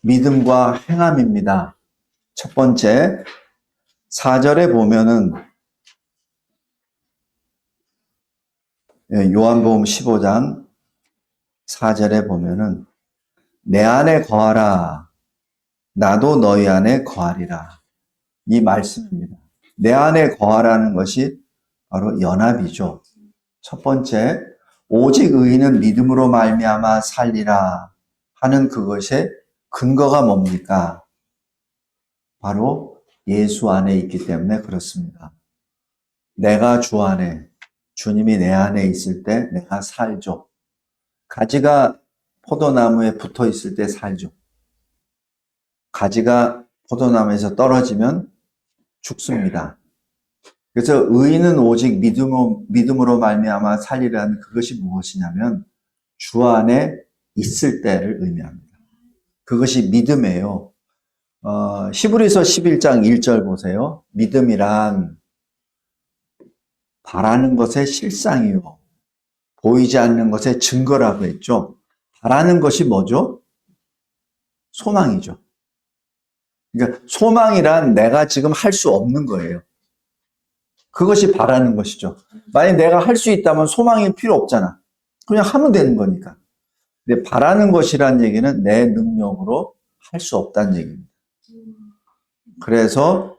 믿음과 행함입니다. 첫 번째, 4절에 보면은 요한복음 15장 4절에 보면은 내 안에 거하라 나도 너희 안에 거하리라. 이 말씀입니다. 내 안에 거하라는 것이 바로 연합이죠. 첫 번째, 오직 의인은 믿음으로 말미암아 살리라 하는 그것의 근거가 뭡니까? 바로 예수 안에 있기 때문에 그렇습니다. 내가 주 안에, 주님이 내 안에 있을 때 내가 살죠. 가지가 포도나무에 붙어 있을 때 살죠. 가지가 포도나무에서 떨어지면 죽습니다. 그래서 의인은 오직 믿음으로 말미암아 살리라는 그것이 무엇이냐면 주 안에 있을 때를 의미합니다. 그것이 믿음이에요. 히브리서 11장 1절 보세요. 믿음이란 바라는 것의 실상이요. 보이지 않는 것의 증거라고 했죠. 바라는 것이 뭐죠? 소망이죠. 그러니까 소망이란 내가 지금 할 수 없는 거예요. 그것이 바라는 것이죠. 만약 내가 할 수 있다면 소망이 필요 없잖아. 그냥 하면 되는 거니까. 근데 바라는 것이란 얘기는 내 능력으로 할 수 없다는 얘기입니다. 그래서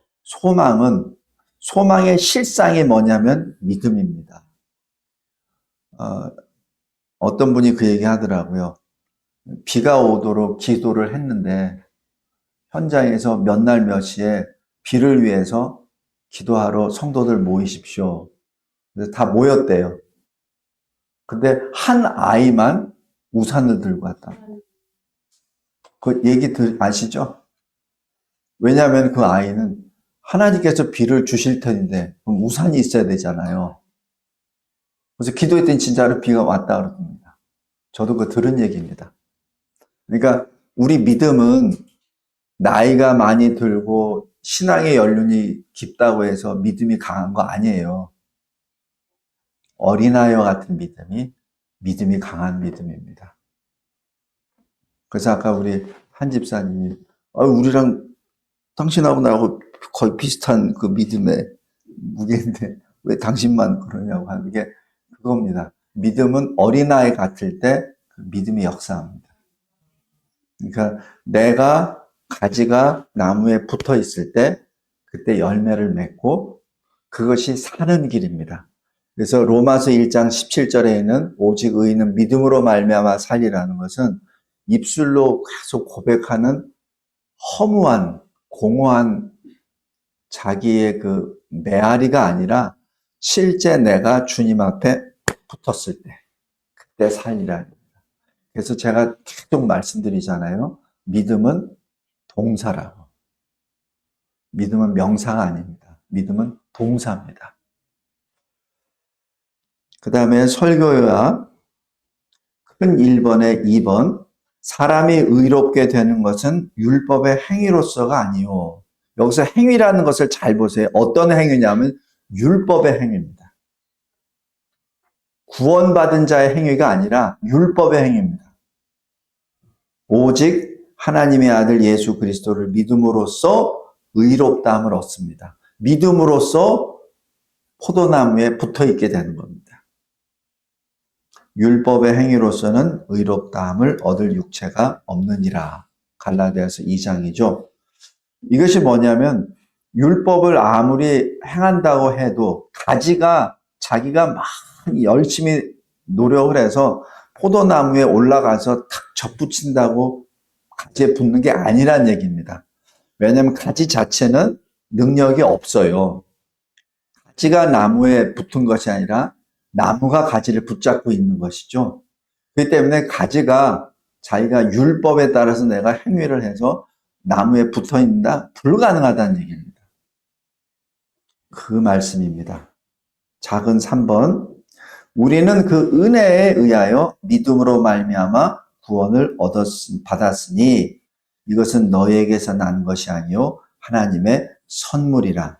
소망의 실상이 뭐냐면 믿음입니다. 어떤 분이 그 얘기 하더라고요. 비가 오도록 기도를 했는데 현장에서 몇 날 몇 시에 비를 위해서 기도하러 성도들 모이십시오. 그래서 다 모였대요. 근데 한 아이만 우산을 들고 왔다. 그 얘기 아시죠? 왜냐하면 그 아이는 하나님께서 비를 주실 텐데 그럼 우산이 있어야 되잖아요. 그래서 기도했더니 진짜로 비가 왔다 그럽니다. 저도 그거 들은 얘기입니다. 그러니까 우리 믿음은 나이가 많이 들고 신앙의 연륜이 깊다고 해서 믿음이 강한 거 아니에요. 어린아이와 같은 믿음이 강한 믿음입니다. 그래서 아까 우리 한 집사님이 우리랑 당신하고 나하고 거의 비슷한 그 믿음의 무게인데 왜 당신만 그러냐고 하는 게 그겁니다. 믿음은 어린아이 같을 때 그 믿음이 역사합니다. 그러니까 내가 가지가 나무에 붙어 있을 때 그때 열매를 맺고 그것이 사는 길입니다. 그래서 로마서 1장 17절에는 오직 의인은 믿음으로 말미암아 살리라는 것은 입술로 계속 고백하는 허무한 공허한 자기의 그 메아리가 아니라 실제 내가 주님 앞에 붙었을 때 그때 살리라는 겁니다. 그래서 제가 계속 말씀드리잖아요. 믿음은 동사라고. 믿음은 명사가 아닙니다. 믿음은 동사입니다. 그 다음에 설교요약 큰 1번에 2번 사람이 의롭게 되는 것은 율법의 행위로서가 아니요. 여기서 행위라는 것을 잘 보세요. 어떤 행위냐면 율법의 행위입니다. 구원받은 자의 행위가 아니라 율법의 행위입니다. 오직 하나님의 아들 예수 그리스도를 믿음으로써 의롭다함을 얻습니다. 믿음으로써 포도나무에 붙어 있게 되는 겁니다. 율법의 행위로서는 의롭다함을 얻을 육체가 없느니라. 갈라디아서 2장이죠. 이것이 뭐냐면 율법을 아무리 행한다고 해도 가지가 자기가 막 열심히 노력을 해서 포도나무에 올라가서 탁 접붙인다고 가지에 붙는 게 아니란 얘기입니다. 왜냐하면 가지 자체는 능력이 없어요. 가지가 나무에 붙은 것이 아니라 나무가 가지를 붙잡고 있는 것이죠. 그렇기 때문에 가지가 자기가 율법에 따라서 내가 행위를 해서 나무에 붙어 있는다? 불가능하다는 얘기입니다. 그 말씀입니다. 작은 3번 우리는 그 은혜에 의하여 믿음으로 말미암아 구원을 받았으니 이것은 너희에게서 난 것이 아니요 하나님의 선물이라.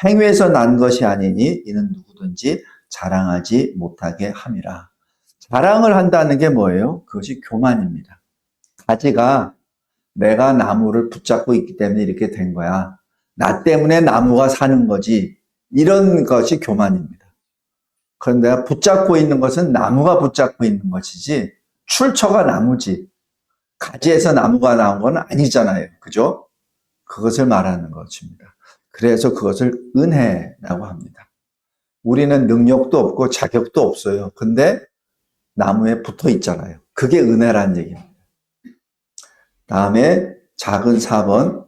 행위에서 난 것이 아니니 이는 누구든지 자랑하지 못하게 함이라. 자랑을 한다는 게 뭐예요? 그것이 교만입니다. 가지가 내가 나무를 붙잡고 있기 때문에 이렇게 된 거야. 나 때문에 나무가 사는 거지. 이런 것이 교만입니다. 그런데 내가 붙잡고 있는 것은 나무가 붙잡고 있는 것이지 출처가 나무지. 가지에서 나무가 나온 건 아니잖아요. 그죠? 그것을 말하는 것입니다. 그래서 그것을 은혜라고 합니다. 우리는 능력도 없고 자격도 없어요. 근데 나무에 붙어 있잖아요. 그게 은혜라는 얘기입니다. 다음에 작은 4번.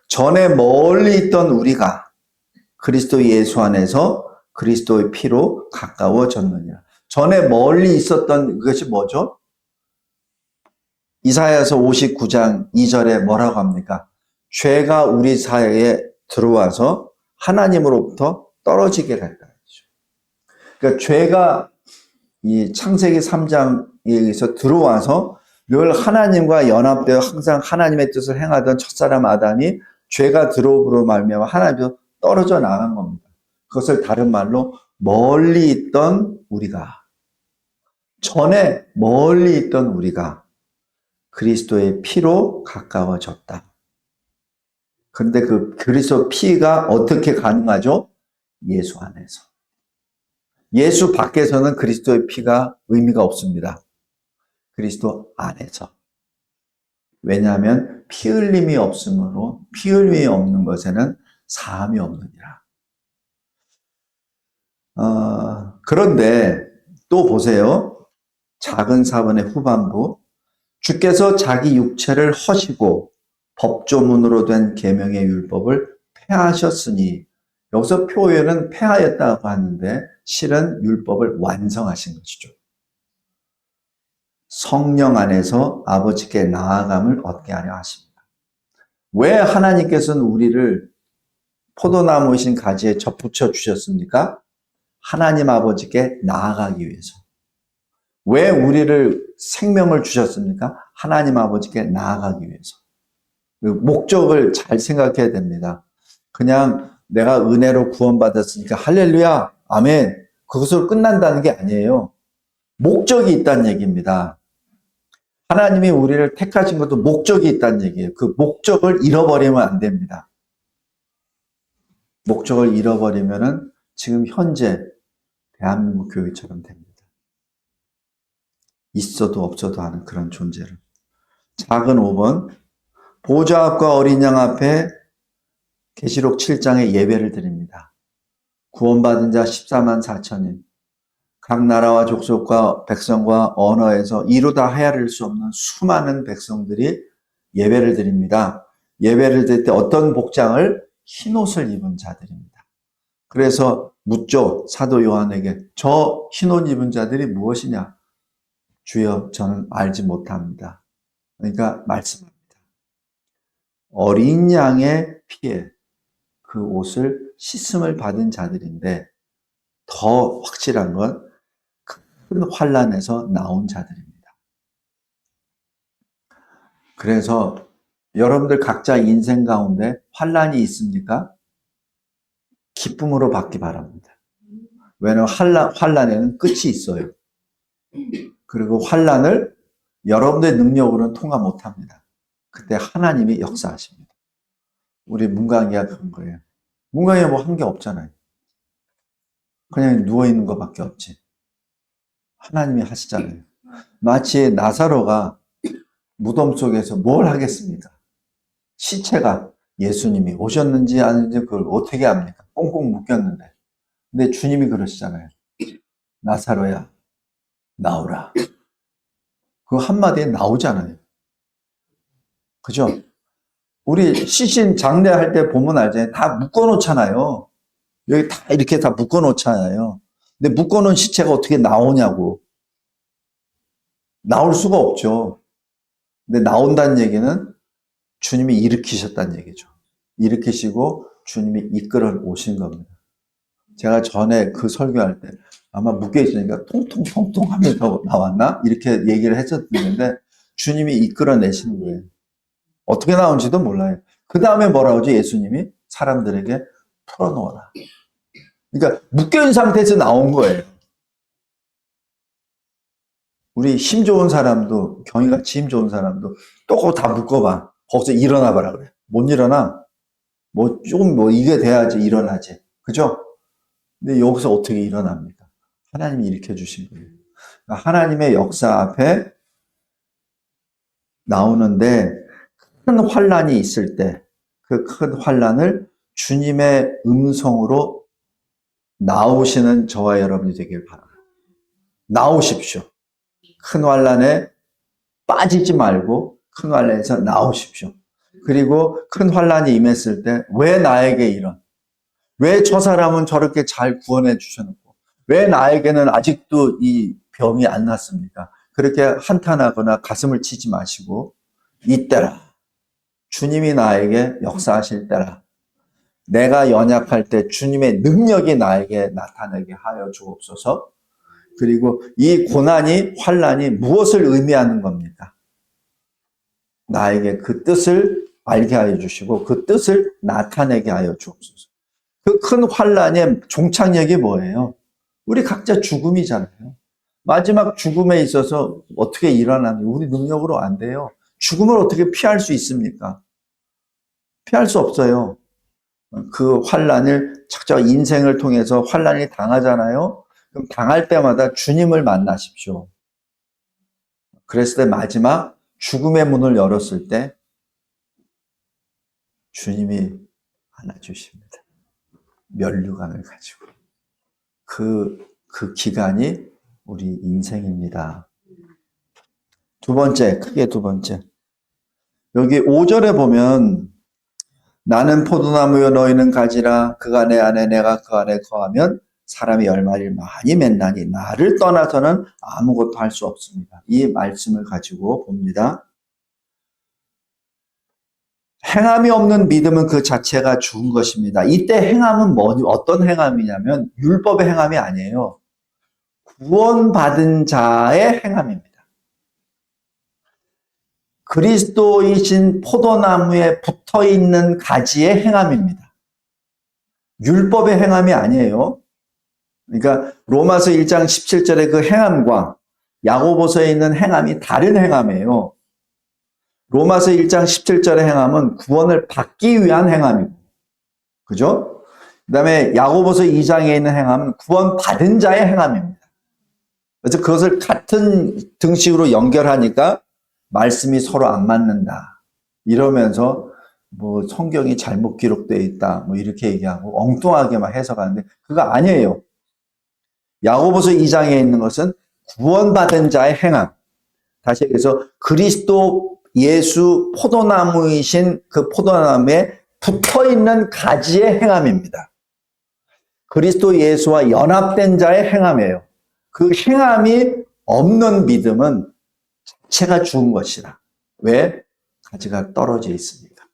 전에 멀리 있던 우리가 그리스도 예수 안에서 그리스도의 피로 가까워졌느니라. 전에 멀리 있었던 그것이 뭐죠? 이사야서 59장 2절에 뭐라고 합니까? 죄가 우리 사회에 들어와서 하나님으로부터 떨어지게 했다. 그러니까 죄가 이 창세기 3장에서 들어와서 늘 하나님과 연합되어 항상 하나님의 뜻을 행하던 첫사람 아담이 죄가 들어오므로 말미암아 하나님께서 떨어져 나간 겁니다. 그것을 다른 말로 멀리 있던 우리가, 전에 멀리 있던 우리가 그리스도의 피로 가까워졌다. 그런데 그 그리스도 피가 어떻게 가능하죠? 예수 안에서. 예수 밖에서는 그리스도의 피가 의미가 없습니다. 그리스도 안에서. 왜냐하면 피 흘림이 없으므로 피 흘림이 없는 것에는 사함이 없느니라. 그런데 또 보세요. 작은 4번의 후반부. 주께서 자기 육체를 허시고 법조문으로 된 계명의 율법을 폐하셨으니, 여기서 표현은 폐하였다고 하는데 실은 율법을 완성하신 것이죠. 성령 안에서 아버지께 나아감을 얻게 하려 하십니다. 왜 하나님께서는 우리를 포도나무이신 가지에 접붙여 주셨습니까? 하나님 아버지께 나아가기 위해서. 왜 우리를 생명을 주셨습니까? 하나님 아버지께 나아가기 위해서. 목적을 잘 생각해야 됩니다. 그냥 내가 은혜로 구원받았으니까 할렐루야, 아멘, 그것으로 끝난다는 게 아니에요. 목적이 있다는 얘기입니다. 하나님이 우리를 택하신 것도 목적이 있다는 얘기예요. 그 목적을 잃어버리면 안 됩니다. 목적을 잃어버리면은 지금 현재 대한민국 교회처럼 됩니다. 있어도 없어도 하는 그런 존재를. 작은 5번. 보좌 앞과 어린 양 앞에 계시록 7장에 예배를 드립니다. 구원받은 자 14만 4천인, 각 나라와 족속과 백성과 언어에서 이루다 헤아릴 수 없는 수많은 백성들이 예배를 드립니다. 예배를 드릴 때 어떤 복장을? 흰옷을 입은 자들입니다. 그래서 묻죠. 사도 요한에게, 저 흰옷 입은 자들이 무엇이냐? 주여, 저는 알지 못합니다. 그러니까 말씀합니다. 어린 양의 피에 그 옷을 씻음을 받은 자들인데, 더 확실한 건 큰 환란에서 나온 자들입니다. 그래서 여러분들 각자 인생 가운데 환란이 있습니까? 기쁨으로 받기 바랍니다. 왜냐하면 환란에는 끝이 있어요. 그리고 환란을 여러분의 능력으로는 통과 못합니다. 그때 하나님이 역사하십니다. 우리 문광이가 그런 거예요. 문광이가 뭐 한 게 없잖아요. 그냥 누워있는 것밖에 없지. 하나님이 하시잖아요. 마치 나사로가 무덤 속에서 뭘 하겠습니까? 시체가 예수님이 오셨는지 아닌지 그걸 어떻게 합니까? 꽁꽁 묶였는데. 근데 주님이 그러시잖아요. 나사로야, 나오라. 그 한마디에 나오잖아요. 그죠? 우리 시신 장례할 때 보면 알잖아요. 다 묶어놓잖아요. 여기 다 이렇게 다 묶어놓잖아요. 근데 묶어놓은 시체가 어떻게 나오냐고. 나올 수가 없죠. 근데 나온다는 얘기는 주님이 일으키셨다는 얘기죠. 일으키시고 주님이 이끌어 오신 겁니다. 제가 전에 그 설교할 때 아마 묶여있으니까 통통통통 하면서 나왔나? 이렇게 얘기를 했었는데 주님이 이끌어 내시는 거예요. 어떻게 나온지도 몰라요. 그 다음에 뭐라고 하죠? 예수님이 사람들에게 풀어놓아라. 그러니까 묶여있는 상태에서 나온 거예요. 우리 힘 좋은 사람도, 경이같이 힘 좋은 사람도 또 그거 다 묶어봐. 거기서 일어나 봐라 그래. 못 일어나. 뭐 조금 뭐 이게 돼야지 일어나지. 그죠? 근데 여기서 어떻게 일어납니까? 하나님이 일으켜 주신 거예요. 그러니까 하나님의 역사 앞에 나오는데 큰 환란이 있을 때 그 큰 환란을 주님의 음성으로 나오시는 저와 여러분이 되길 바랍니다. 나오십시오. 큰 환란에 빠지지 말고 큰 환란에서 나오십시오. 그리고 큰 환란이 임했을 때 왜 나에게 이런, 왜 저 사람은 저렇게 잘 구원해 주셔놓고 왜 나에게는 아직도 이 병이 안 났습니까? 그렇게 한탄하거나 가슴을 치지 마시고 이때라, 주님이 나에게 역사하실 때라, 내가 연약할 때 주님의 능력이 나에게 나타나게 하여 주옵소서. 그리고 이 고난이, 환란이 무엇을 의미하는 겁니까? 나에게 그 뜻을 알게 하여 주시고 그 뜻을 나타내게 하여 주옵소서. 그 큰 환란의 종착역이 뭐예요? 우리 각자 죽음이잖아요. 마지막 죽음에 있어서 어떻게 일어나는지 우리 능력으로 안 돼요. 죽음을 어떻게 피할 수 있습니까? 피할 수 없어요. 그 환란을 각자 인생을 통해서 환란이 당하잖아요. 그럼 당할 때마다 주님을 만나십시오. 그랬을 때 마지막 죽음의 문을 열었을 때 주님이 안아주십니다. 면류관을 가지고. 그 기간이 우리 인생입니다. 두 번째, 크게 두 번째. 여기 5절에 보면 나는 포도나무요 너희는 가지라 그가 내 안에 내가 그 안에 거하면 사람이 열매를 많이 맺나니 나를 떠나서는 아무것도 할 수 없습니다. 이 말씀을 가지고 봅니다. 행함이 없는 믿음은 그 자체가 죽은 것입니다. 이때 행함은 어떤 행함이냐면 율법의 행함이 아니에요. 구원받은 자의 행함입니다. 그리스도이신 포도나무에 붙어있는 가지의 행함입니다. 율법의 행함이 아니에요. 그러니까 로마서 1장 17절의 그 행함과 야고보서에 있는 행함이 다른 행함이에요. 로마서 1장 17절의 행함은 구원을 받기 위한 행함이고, 그죠? 그 다음에 야고보서 2장에 있는 행함은 구원받은 자의 행함입니다. 그래서 그것을 같은 등식으로 연결하니까 말씀이 서로 안 맞는다. 이러면서 뭐 성경이 잘못 기록되어 있다. 뭐 이렇게 얘기하고 엉뚱하게 막 해석하는데 그거 아니에요. 야고보서 2장에 있는 것은 구원받은 자의 행함. 다시 얘기해서 그리스도 예수 포도나무이신 그 포도나무에 붙어있는 가지의 행함입니다. 그리스도 예수와 연합된 자의 행함이에요. 그 행함이 없는 믿음은 자체가 죽은 것이라. 왜? 가지가 떨어져 있으니까.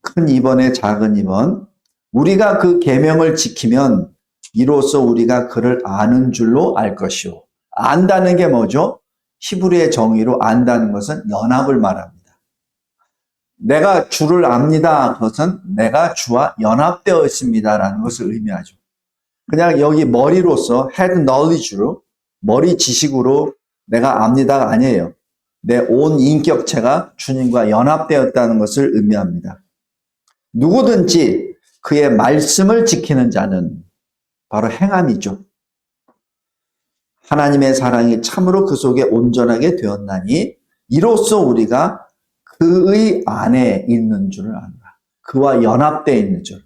큰 2번에 작은 2번. 우리가 그 계명을 지키면 이로써 우리가 그를 아는 줄로 알 것이요. 안다는 게 뭐죠? 히브리의 정의로 안다는 것은 연합을 말합니다. 내가 주를 압니다. 그것은 내가 주와 연합되어 있습니다라는 것을 의미하죠. 그냥 여기 머리로서 head knowledge로 머리 지식으로 내가 압니다가 아니에요. 내 온 인격체가 주님과 연합되었다는 것을 의미합니다. 누구든지 그의 말씀을 지키는 자는 바로 행함이죠. 하나님의 사랑이 참으로 그 속에 온전하게 되었나니 이로써 우리가 그의 안에 있는 줄을 안다. 그와 연합되어 있는 줄.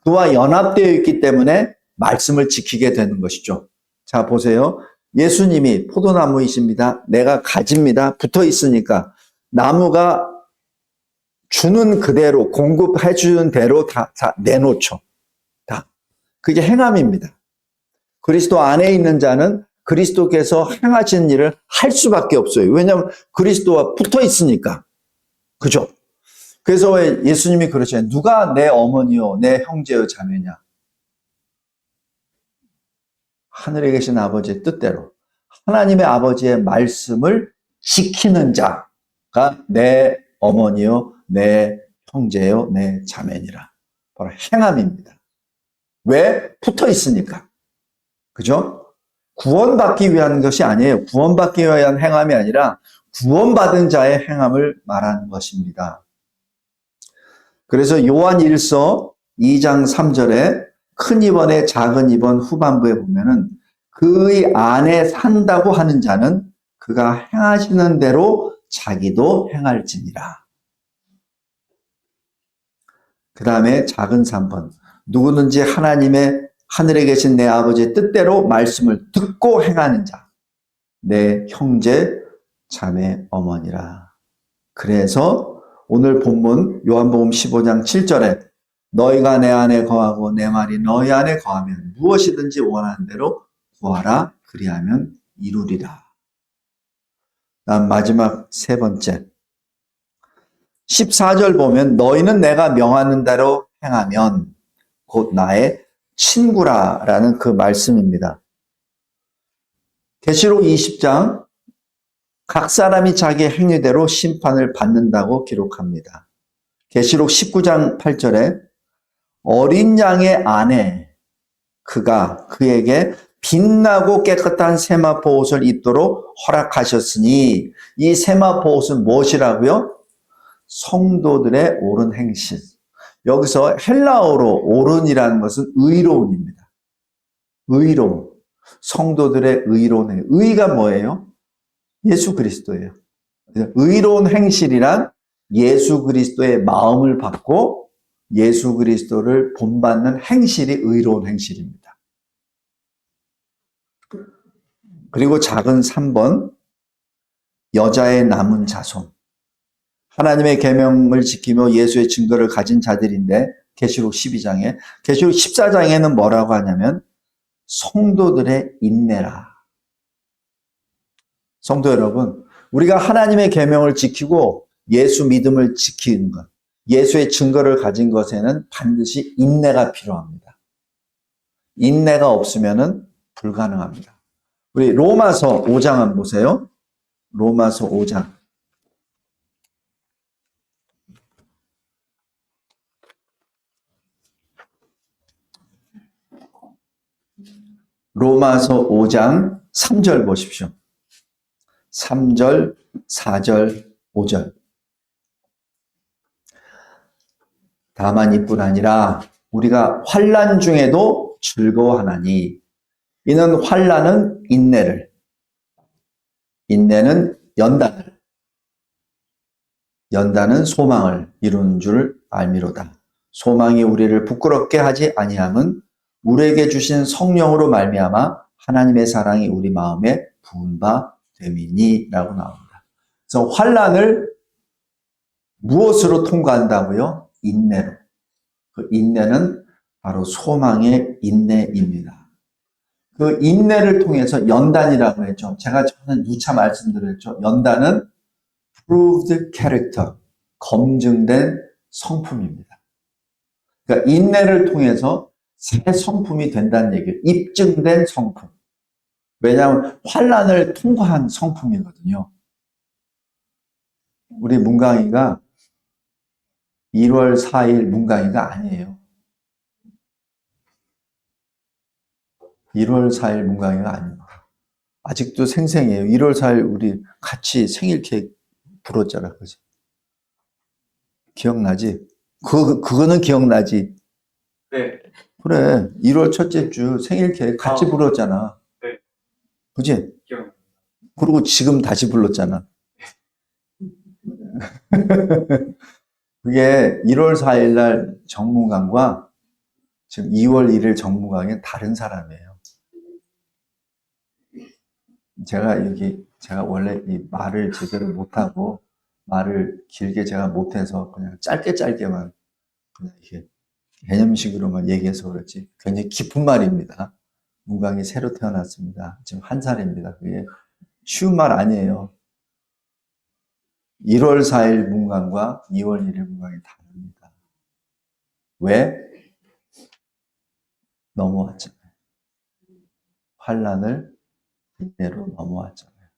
그와 연합되어 있기 때문에 말씀을 지키게 되는 것이죠. 자, 보세요. 예수님이 포도나무이십니다. 내가 가지입니다. 붙어 있으니까 나무가 주는 그대로 공급해 주는 대로 다 내놓죠. 다. 그게 행함입니다. 그리스도 안에 있는 자는 그리스도께서 행하신 일을 할 수밖에 없어요. 왜냐하면 그리스도와 붙어 있으니까. 그죠? 그래서 왜 예수님이 그러시잖아요. 누가 내 어머니요, 내 형제요, 자매냐? 하늘에 계신 아버지의 뜻대로 하나님의 아버지의 말씀을 지키는 자가 내 어머니요, 내 형제요, 내 자매니라. 바로 행함입니다. 왜? 붙어 있으니까. 그죠? 구원받기 위한 것이 아니에요. 구원받기 위한 행함이 아니라 구원받은 자의 행함을 말하는 것입니다. 그래서 요한 1서 2장 3절에 큰 입원에 작은 입원 후반부에 보면은 그의 안에 산다고 하는 자는 그가 행하시는 대로 자기도 행할지니라. 그 다음에 작은 3번. 누구든지 하나님의 하늘에 계신 내 아버지의 뜻대로 말씀을 듣고 행하는 자. 내 형제, 자매, 어머니라. 그래서 오늘 본문 요한복음 15장 7절에 너희가 내 안에 거하고 내 말이 너희 안에 거하면 무엇이든지 원하는 대로 구하라. 그리하면 이루리라. 다음 마지막 세 번째. 14절 보면 너희는 내가 명하는 대로 행하면 곧 나의 친구라라는 그 말씀입니다. 계시록 20장 각 사람이 자기의 행위대로 심판을 받는다고 기록합니다. 계시록 19장 8절에 어린 양의 아내 그가 그에게 빛나고 깨끗한 세마포 옷을 입도록 허락하셨으니 이 세마포 옷은 무엇이라고요? 성도들의 옳은 행실. 여기서 헬라어로 옳은이라는 것은 의로운입니다. 의로운. 성도들의 의로운 행실. 의가 뭐예요? 예수 그리스도예요. 의로운 행실이란 예수 그리스도의 마음을 받고 예수 그리스도를 본받는 행실이 의로운 행실입니다. 그리고 작은 3번 여자의 남은 자손. 하나님의 계명을 지키며 예수의 증거를 가진 자들인데 계시록 12장에 계시록 14장에는 뭐라고 하냐면 성도들의 인내라. 성도 여러분, 우리가 하나님의 계명을 지키고 예수 믿음을 지키는 것, 예수의 증거를 가진 것에는 반드시 인내가 필요합니다. 인내가 없으면 불가능합니다. 우리 로마서 5장 한번 보세요. 로마서 5장. 로마서 5장 3절 보십시오. 3절, 4절, 5절. 다만 이뿐 아니라 우리가 환난 중에도 즐거워하나니 이는 환난은 인내를, 인내는 연단을, 연단은 소망을 이루는 줄 알미로다. 소망이 우리를 부끄럽게 하지 아니함은 우리에게 주신 성령으로 말미암아 하나님의 사랑이 우리 마음에 부은 바 됨이니라고 나옵니다. 그래서 환난을 무엇으로 통과한다고요? 인내로. 그 인내는 바로 소망의 인내입니다. 그 인내를 통해서 연단이라고 했죠. 제가 저는 누차 말씀드렸죠. 연단은 proved character, 검증된 성품입니다. 그러니까 인내를 통해서 새 성품이 된다는 얘기예요. 입증된 성품. 왜냐하면 환난을 통과한 성품이거든요. 우리 문강이가 1월 4일 문강이가 아니에요. 1월 4일 문강이가 아니에요. 아직도 생생해요. 1월 4일 우리 같이 생일 케이크 불었잖아. 그지? 기억나지? 그거는 기억나지? 네. 그래. 1월 첫째 주 생일 케이크 같이 불었잖아. 네. 그지? 기억나. 그리고 지금 다시 불렀잖아. 그게 1월 4일 날 정문강과 지금 2월 1일 정문강이 다른 사람이에요. 제가 원래 이 말을 제대로 못하고 말을 길게 제가 못해서 그냥 짧게만 그냥 이렇게 개념식으로만 얘기해서 그렇지 굉장히 깊은 말입니다. 문강이 새로 태어났습니다. 지금 1살입니다. 그게 쉬운 말 아니에요. 1월 4일 문강과 2월 1일 문강이 다릅니다. 왜? 넘어왔잖아요. 환난을 인내로 넘어왔잖아요.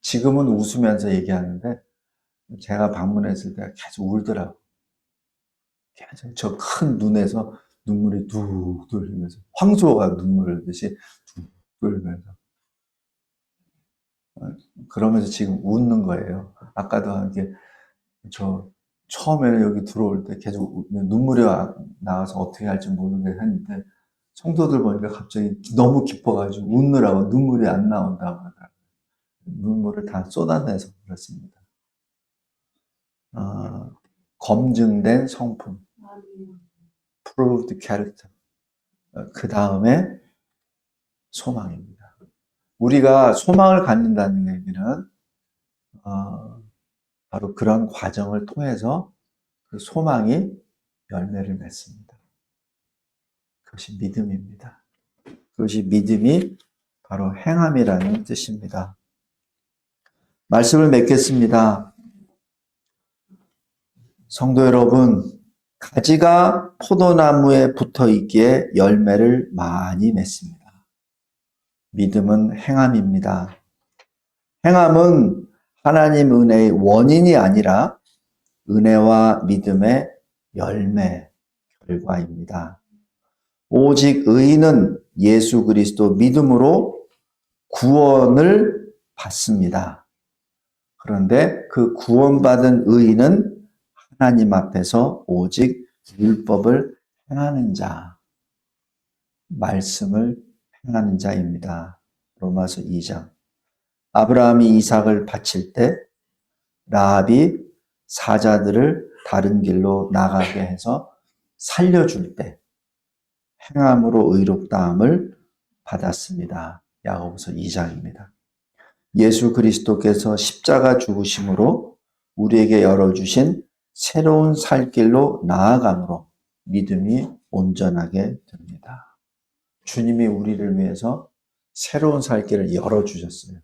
지금은 웃으면서 얘기하는데 제가 방문했을 때 계속 울더라고. 계속 저 큰 눈에서 눈물이 뚝 흘리면서 황소가 눈물을 흘리듯이 뚝 흘리면서 그러면서 지금 웃는 거예요. 아까도 이게 처음에는 여기 들어올 때 계속 눈물이 나와서 어떻게 할지 모르겠는데 했는데 성도들 보니까 갑자기 너무 기뻐가지고 웃느라고 눈물이 안 나온다고 하더라고요. 눈물을 다 쏟아내서 그렇습니다. 검증된 성품, proved character. 그 다음에 소망입니다. 우리가 소망을 갖는다는 얘기는 바로 그런 과정을 통해서 그 소망이 열매를 맺습니다. 그것이 믿음입니다. 그것이 믿음이 바로 행함이라는 뜻입니다. 말씀을 맺겠습니다. 성도 여러분, 가지가 포도나무에 붙어 있기에 열매를 많이 맺습니다. 믿음은 행함입니다. 행함은 하나님 은혜의 원인이 아니라 은혜와 믿음의 열매, 결과입니다. 오직 의인은 예수 그리스도 믿음으로 구원을 받습니다. 그런데 그 구원받은 의인은 하나님 앞에서 오직 율법을 행하는 자, 말씀을 행하는 자입니다. 로마서 2장. 아브라함이 이삭을 바칠 때 라합이 사자들을 다른 길로 나가게 해서 살려줄 때 행함으로 의롭다함을 받았습니다. 야고보서 2장입니다. 예수 그리스도께서 십자가 죽으심으로 우리에게 열어주신 새로운 살 길로 나아감으로 믿음이 온전하게 됩니다. 주님이 우리를 위해서 새로운 살 길을 열어주셨어요.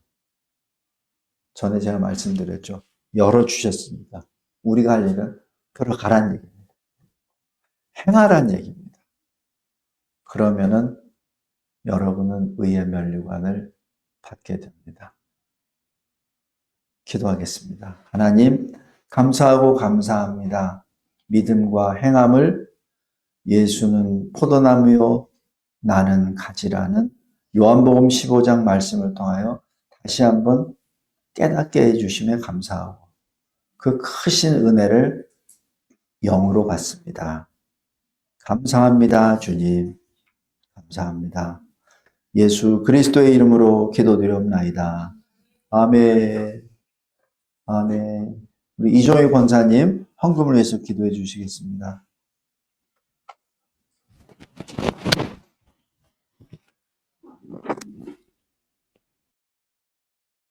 전에 제가 말씀드렸죠. 열어주셨습니다. 우리가 할 일은 들어가란 얘기입니다. 행하란 얘기입니다. 그러면은 여러분은 의의 면류관을 받게 됩니다. 기도하겠습니다. 하나님, 감사하고 감사합니다. 믿음과 행함을 예수는 포도나무요, 나는 가지라는 요한복음 15장 말씀을 통하여 다시 한번 깨닫게 해주심에 감사하고 그 크신 은혜를 영으로 받습니다. 감사합니다, 주님. 감사합니다. 예수 그리스도의 이름으로 기도드리옵나이다. 아멘. 아멘. 우리 이종희 권사님 헌금을 위해서 기도해 주시겠습니다.